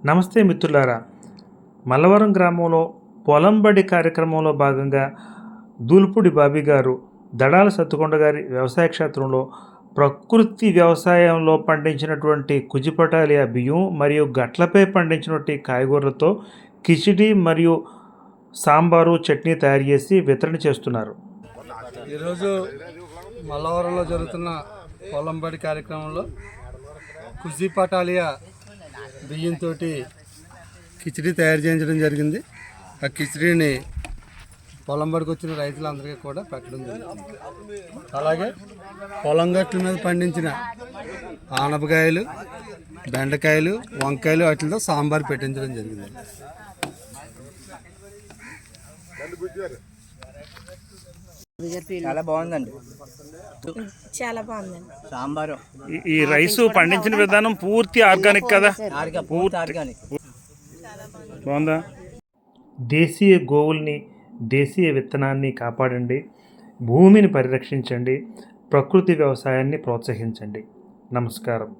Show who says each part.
Speaker 1: నమస్తే మిత్రులారా, మల్లవరం గ్రామంలో పొలంబడి కార్యక్రమంలో భాగంగా దూల్పూడి బాబీ గారు దడాల సత్తుకొండ గారి వ్యవసాయ క్షేత్రంలో ప్రకృతి వ్యవసాయంలో పండించినటువంటి కుజిపటాలియా బియ్యం మరియు గట్లపై పండించినటువంటి కాయగూరలతో కిచిడి మరియు సాంబారు చట్నీ తయారు చేసి వితరణ చేస్తున్నారు.
Speaker 2: ఈరోజు మల్లవరంలో జరుగుతున్న పొలంబడి కార్యక్రమంలో కుజిపటాలియా బియ్యంతో కిచిడి తయారు చేయించడం జరిగింది. ఆ కిచిడిని పొలంబడికి వచ్చిన రైతులందరికీ కూడా పెట్టడం జరిగింది. అలాగే పొలం గట్ల మీద పండించిన ఆనపకాయలు, బెండకాయలు, వంకాయలు వాటితో సాంబార్ పెట్టించడం జరిగింది.
Speaker 3: చాలా బాగుందండి.
Speaker 4: చాలా బాగుందండి.
Speaker 3: సాంబారు
Speaker 1: ఈ రైసు పండించిన విధానం పూర్తి ఆర్గానిక్ కదా,
Speaker 3: పూర్తి ఆర్గానిక్.
Speaker 1: బాగుందా? దేశీయ గోవుల్ని, దేశీయ విత్తనాన్ని కాపాడండి, భూమిని పరిరక్షించండి, ప్రకృతి వ్యవసాయాన్ని ప్రోత్సహించండి. నమస్కారం.